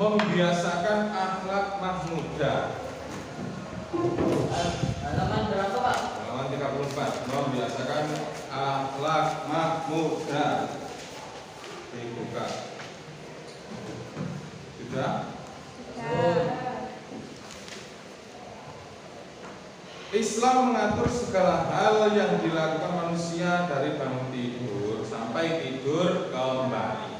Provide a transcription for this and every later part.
membiasakan akhlak mahmudah. Halaman berapa, Pak? Halaman 34. Membiasakan akhlak mahmudah. Dibuka. Sudah? Islam mengatur segala hal yang dilakukan manusia dari bangun tidur sampai tidur kembali.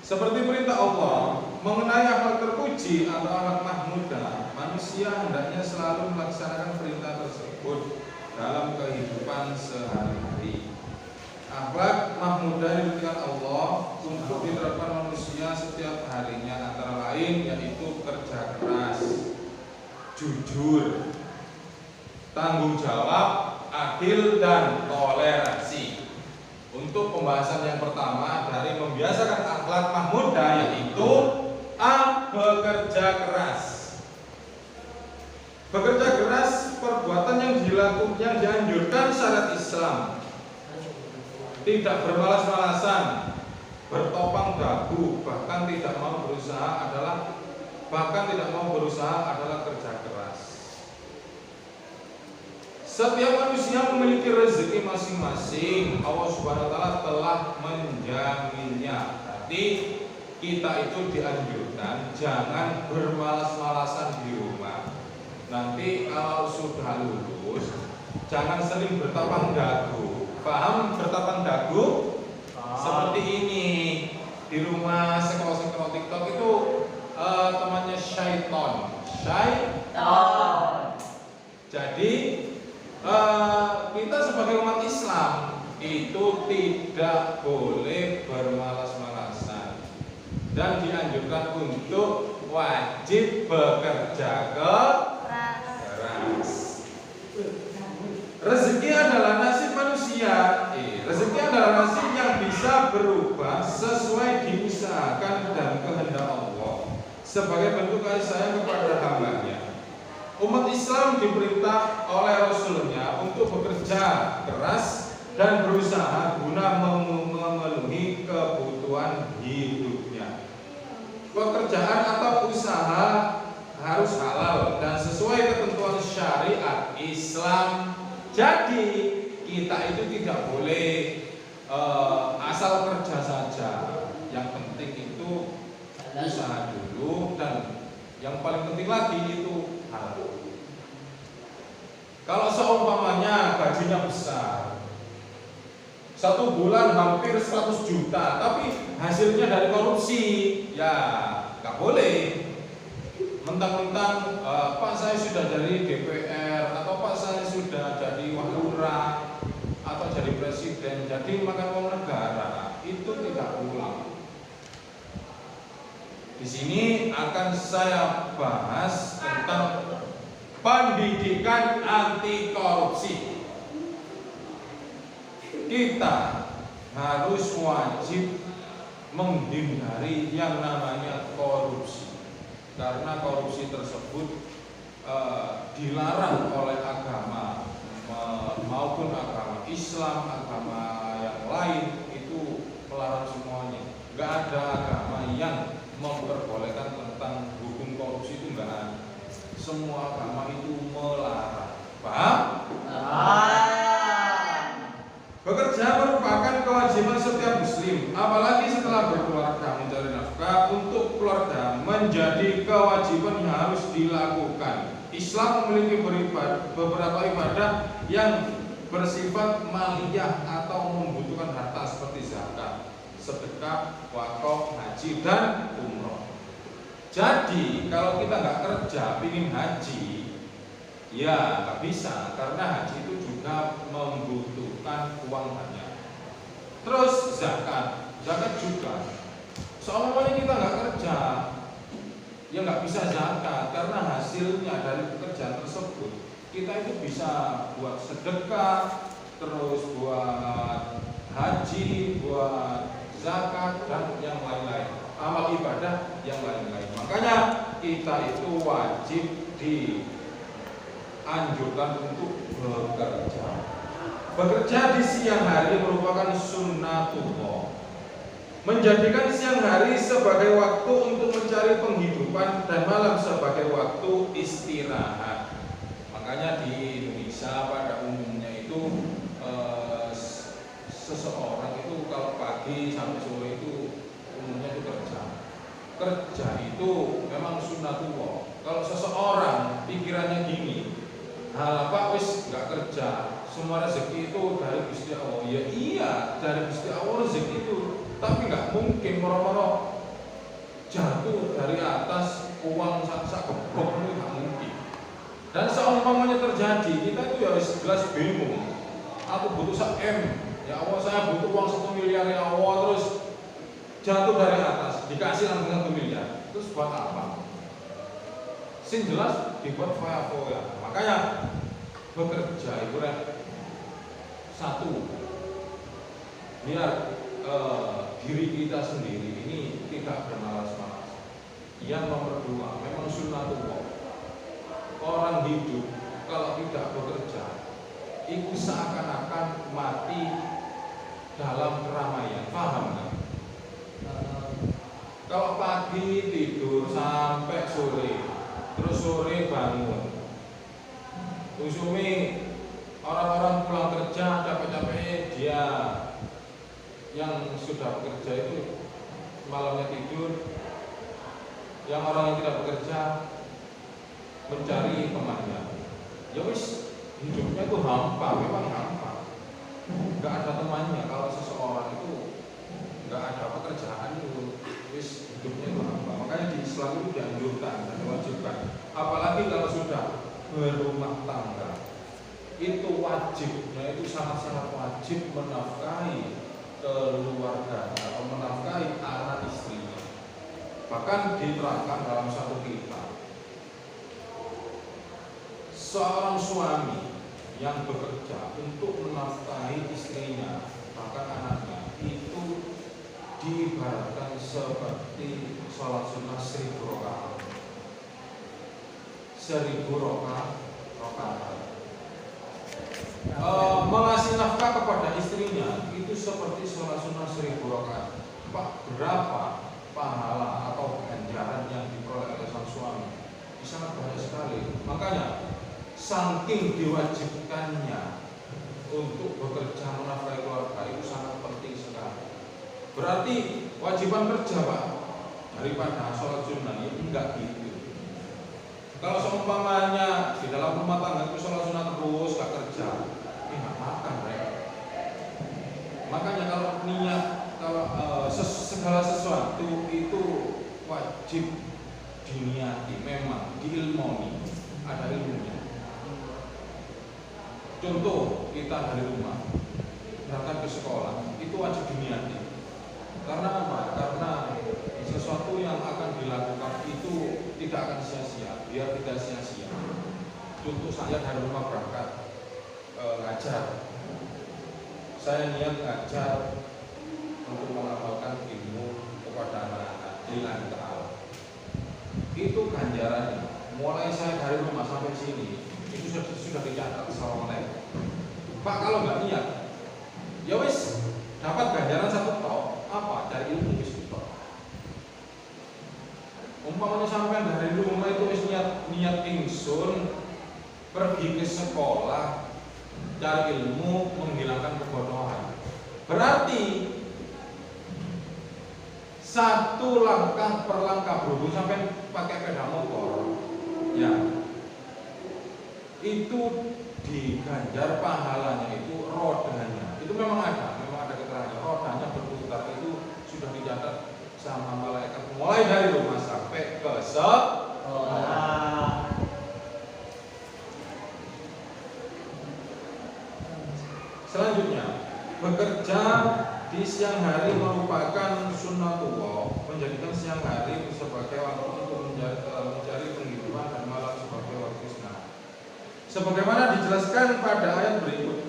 Seperti perintah Allah mengenai akhlak terpuji atau akhlak mahmudah, manusia hendaknya selalu melaksanakan perintah tersebut dalam kehidupan sehari-hari. Akhlak mahmudah diberikan Allah untuk diterapkan manusia setiap harinya, antara lain yaitu kerja keras, jujur, tanggung jawab, adil, dan toleransi. Untuk pembahasan yang pertama dari membiasakan akhlak mahmudah yaitu bekerja keras. Bekerja keras perbuatan yang dilakukan, yang dianjurkan syariat Islam. Tidak bermalas-malasan, bertopang dagu, bahkan tidak mau berusaha adalah kerja keras. Setiap manusia memiliki rezeki masing-masing. Allah Subhanahu wa taala telah menjaminnya. Jadi kita itu dianjurkan jangan bermalas-malasan di rumah. Nanti kalau sudah lulus jangan sering bertapang dagu. Paham bertapang dagu? Seperti ini. Di rumah scroll TikTok itu temannya syaiton. Jadi kita sebagai umat Islam itu tidak boleh bermalas-malasan dan dianjurkan untuk wajib bekerja keras. Rezeki adalah nasib manusia. Rezeki adalah nasib yang bisa berubah sesuai diusahakan dan kehendak Allah sebagai bentuk kasih sayang kepada hambanya. Umat Islam diperintah oleh Rasulnya untuk bekerja keras dan berusaha guna memenuhi kebutuhan hidupnya. Pekerjaan atau usaha harus halal dan sesuai ketentuan syariat Islam. Jadi kita itu tidak boleh asal kerja saja. Yang penting itu usaha dulu, dan yang paling penting lagi itu halal. Kalau seumpamanya gajinya besar, 1 bulan hampir 100 juta, tapi hasilnya dari korupsi, ya nggak boleh. Mentang-mentang Pak saya sudah jadi DPR, atau Pak saya sudah jadi wakilura, atau jadi presiden, jadi makan uang negara, itu tidak pulang. Di sini akan saya bahas tentang pendidikan anti korupsi. Kita harus wajib menghindari yang namanya korupsi, karena korupsi tersebut dilarang oleh agama maupun agama Islam, agama yang lain itu melarang semuanya. Gak ada agama yang memperbolehkan tentang hukum korupsi, itu enggak ada. Semua agama itu melarang. Paham? Bekerja merupakan kewajiban setiap muslim, apalagi setelah berkeluarga mencari nafkah untuk keluarga menjadi kewajiban yang harus dilakukan. Islam memiliki beberapa ibadah yang bersifat maliyah atau membutuhkan harta seperti zakat, sedekah, wakaf, haji, dan umroh. Jadi kalau kita nggak kerja, pingin haji, ya nggak bisa, karena haji itu juga membutuhkan uang banyak. Terus zakat juga. Soalnya kita nggak kerja, ya nggak bisa zakat, karena hasilnya dari pekerjaan tersebut kita itu bisa buat sedekah, terus buat haji, buat zakat, dan yang lain-lain, amal ibadah yang lain-lain. Makanya kita itu wajib dianjurkan untuk bekerja. Bekerja di siang hari merupakan sunnatullah. menjadikan siang hari sebagai waktu untuk mencari penghidupan dan malam sebagai waktu istirahat. Makanya di Indonesia pada umumnya itu seseorang itu kalau pagi sampai sore itu umumnya itu kerja itu memang sunnatullah. Kalau seseorang pikirannya gini, hal apa wis nggak kerja, semua rezeki itu dari Gusti Allah. Ya iya, dari Gusti Allah rezeki itu, tapi nggak mungkin moro-moro jatuh dari atas uang sak gebok, itu nggak mungkin. Dan seumpamanya terjadi, kita itu ya jelas bingung. Aku butuh sak-M, ya Allah saya butuh uang 1 miliar ya Allah, terus jatuh dari atas, dikasih langsung 1 miliar, terus buat apa? Sing jelas dibuat foya-foya. Makanya bekerja itu satu, biar diri kita sendiri ini tidak bermalas-malas. Yang nomor 2, memang sunnatullah. Orang hidup kalau tidak bekerja itu seakan-akan mati dalam keramaian. Paham nggak? Kalau pagi tidur sampai sore, terus sore bangun, usumi orang-orang pulang kerja capek-capek, dia yang sudah bekerja itu malamnya tidur, yang orang yang tidak bekerja mencari temannya. Ya wis, hidupnya itu hampa, memang hampa, nggak ada temannya. Kalau seseorang itu nggak ada pekerjaan itu wis hidupnya itu hampa. Makanya di Islam itu dianjurkan dan diwajibkan, apalagi kalau sudah berumah tangga, itu wajibnya itu sangat-sangat wajib menafkahi keluarga atau menafkahi anak istrinya. Bahkan diterangkan dalam satu kitab, seorang suami yang bekerja untuk menafkahi istrinya bahkan anaknya itu diibaratkan seperti sholat sunnah 1000 rakaat. 1000 rakaat. Mengasih nafkah kepada istrinya itu seperti sholat sunnah 1000 rakaat. Pak, berapa pahala atau ganjaran yang diperoleh oleh sang suami? Sangat banyak sekali. Makanya saking diwajibkannya untuk bekerja menafkahi keluarga itu sangat penting sekali. Berarti wajiban kerja Pak daripada sholat sunnah itu enggak gitu. Kalau seumpamanya di dalam rumah tangga itu sholat sunnah terus gak kerja, nggak makan Rek. Makanya kalau niat, segala sesuatu itu wajib diniati, memang diilmoni, ada ilmunya. Contoh kita dari rumah berangkat ke sekolah itu wajib diniati. Karena apa? Karena sesuatu yang akan dilakukan itu tidak akan sia-sia, biar tidak sia-sia. Contoh saya dari rumah berangkat ngajar, saya niat ngajar untuk mengamalkan ilmu kepada anak-anak lillahi ta'ala. Itu ganjarannya. Mulai saya dari rumah sampai sini itu sudah dicatat. Assalamualaikum Pak, kalau nggak niat ya wis dapat ganjaran satu tok, apa? Cari ilmu wis tok. Umpamanya sampai dari rumah itu wis niat ingsun pergi ke sekolah cari ilmu menghilangkan kebodohan, berarti satu langkah per langkah berhubung sampai pakai sepeda motor ya itu diganjar pahalanya itu rodanya. Itu memang ada keterangan rodanya berputar, itu sudah dicatat sama malaikat mulai dari rumah sampai ke sekolah. Selanjutnya, bekerja di siang hari merupakan sunnatullah, menjadikan siang hari sebagai waktu untuk mencari penghidupan dan malam sebagai waktu istirahat. Sebagaimana dijelaskan pada ayat berikut,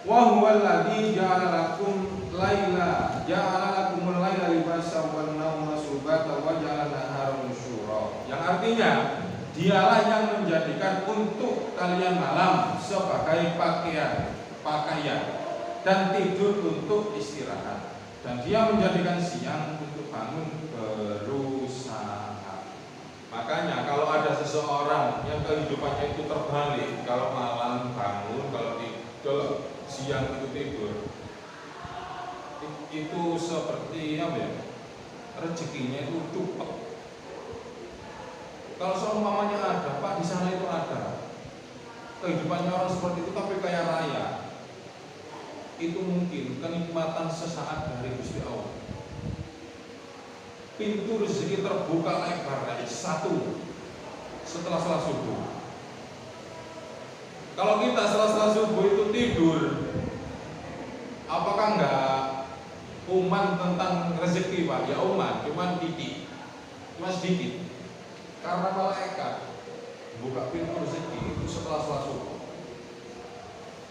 wa huwal ladzi ja'ala lakum laila ja'ala lakumul laila libasan wan nauma subata wa ja'ala nahara nusyura. Yang artinya, dialah yang menjadikan untuk kalian malam sebagai pakaian dan tidur untuk istirahat. dan dia menjadikan siang untuk bangun berusaha. Makanya kalau ada seseorang yang kehidupannya itu terbalik, kalau malam bangun, kalau siang itu tidur, itu seperti apa ya? Rezekinya itu cepet. Kalau seumpamanya ada, Pak, di sana itu ada kehidupannya orang seperti itu tapi kaya raya, itu mungkin kenikmatan sesaat dari Gusti Allah. Pintu rezeki terbuka lebar dari satu setelah salat subuh. Kalau kita setelah subuh itu tidur, apakah enggak uman tentang rezeki, Pak? Ya uman, cuman titik, cuma sedikit. Karena malaikat buka pintu rezeki itu setelah salat subuh.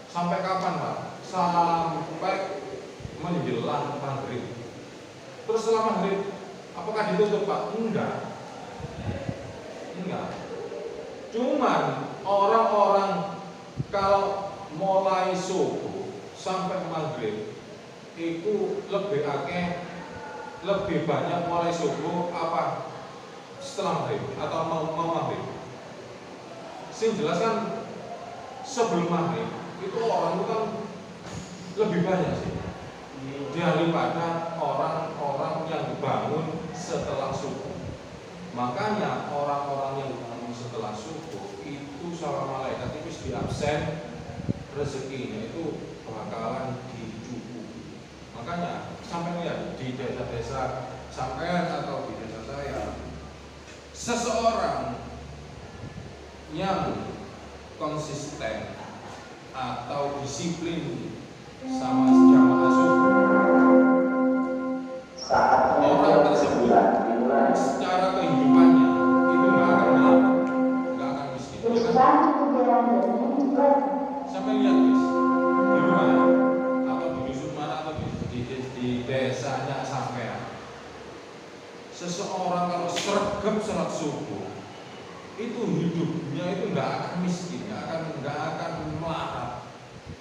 Sampai kapan, Pak? Sampai menjelang maghrib. Terus setelah maghrib, apakah ditutup, Pak? Enggak. Cuman orang-orang kalau mulai subuh sampai maghrib itu lebih banyak mulai subuh apa setelah maghrib atau mau maghrib. Sing jelas kan sebelum maghrib itu orang itu kan lebih banyak sih daripada orang-orang yang bangun setelah subuh. Makanya orang-orang yang bangun setelah subuh itu sama malaikat itu di absen, rezekinya itu bakalan dicukupi. Makanya sampai lihat di desa-desa sampean atau di desa saya, seseorang yang konsisten atau disiplin sama jamaah subuh, orang tersebut secara kehidupannya itu nggak akan miskin. Sampai lihat guys, di rumah atau di dusun mana atau di desanya sampean, seseorang kalau sregep salat subuh itu hidupnya itu nggak akan miskin, nggak akan melarat.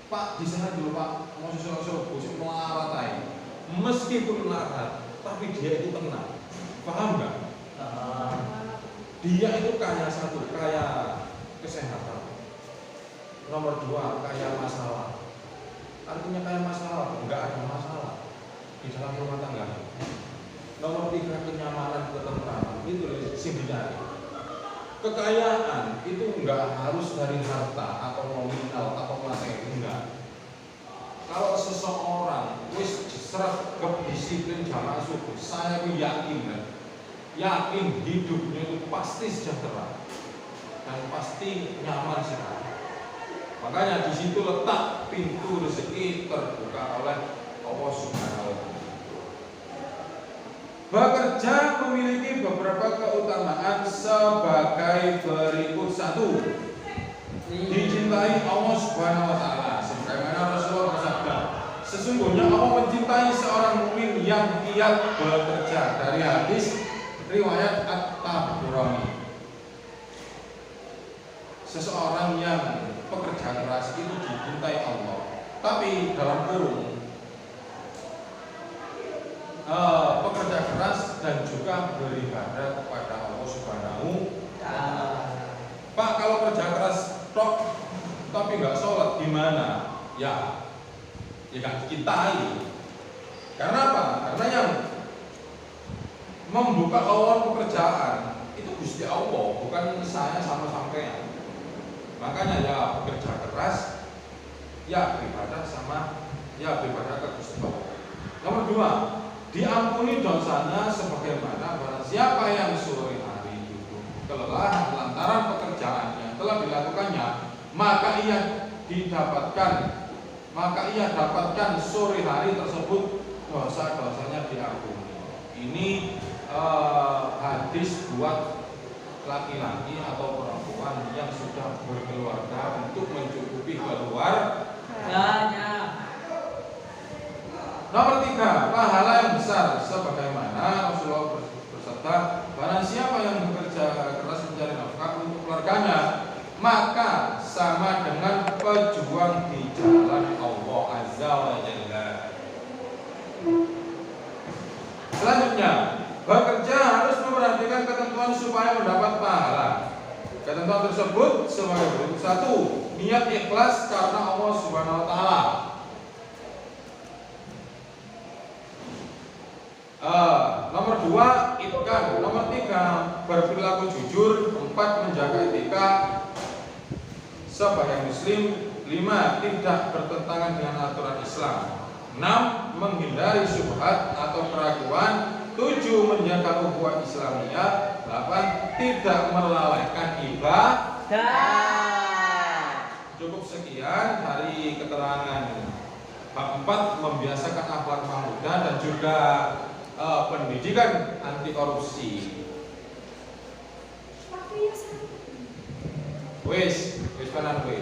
Pak, di sana dulu Pak, mau salat subuh sih melarat aja. Meskipun melarat, tapi dia itu tenang. Paham nggak? Dia itu kaya satu, kaya kesehatan. Nomor dua, kaya masalah. Artinya kaya masalah, nggak ada masalah di dalam rumah tangga. Nomor tiga, kenyamanan, ketentraman. Itu sing dicari. Kekayaan itu nggak harus dari harta atau nominal atau materi, enggak. Kalau seseorang wis sregep disiplin jamaah subuh, saya yakin hidupnya itu pasti sejahtera dan pasti nyaman sekali. Makanya di situ letak pintu rezeki terbuka oleh Allah Subhanahu wa Ta'ala. Bekerja memiliki beberapa keutamaan sebagai berikut. Satu, dicintai Allah Subhanahu wa Ta'ala. Sebagaimana Rasulullah bersabda, sesungguhnya Allah mencintai seorang mukmin yang giat bekerja. Dari hadis riwayat At-Tabrani. Seseorang yang pekerja keras itu dicintai Allah. Tapi dalam kurung pekerja keras dan juga beribadah kepada Allah Subhanahu wa Ta'ala. Pak, kalau kerja keras tok tapi nggak sholat gimana? Ya nggak dicintai. Karena apa? Karena yang membuka lowongan pekerjaan itu Gusti Allah, bukan saya sama sampean. Makanya ya bekerja keras, ya beribadah ke Gusti Allah. Nomor dua, diampuni dosanya sebagaimana barang siapa yang sore hari itu kelelahan lantaran pekerjaannya telah dilakukannya, maka ia dapatkan sore hari tersebut dosa-dosanya diampuni. Ini hadis buat laki-laki atau perempuan yang sudah berkeluarga untuk mencukupi keluarganya. Nomor tiga, pahala yang besar sebagaimana Rasulullah bersabda, barang siapa yang bekerja keras mencari nafkah untuk keluarganya, maka sama dengan pejuang di jalan Allah Azza wa Jalla. menjalankan ketentuan supaya mendapat pahala. Ketentuan tersebut sebagai berikut: 1. Niat ikhlas karena Allah Subhanahu wa taala. Nomor 2, itqan. Nomor 3, berperilaku jujur. 4, menjaga etika sebagai muslim. 5, tidak bertentangan dengan aturan Islam. 6, menghindari syubhat atau keraguan. 7, menjaga ukhuwah Islamiyah. 8, tidak melalaikan ibadah. Cukup sekian dari keterangan bab 4, membiasakan akhlak pemuda dan juga pendidikan anti korupsi. Wis kanan kowe.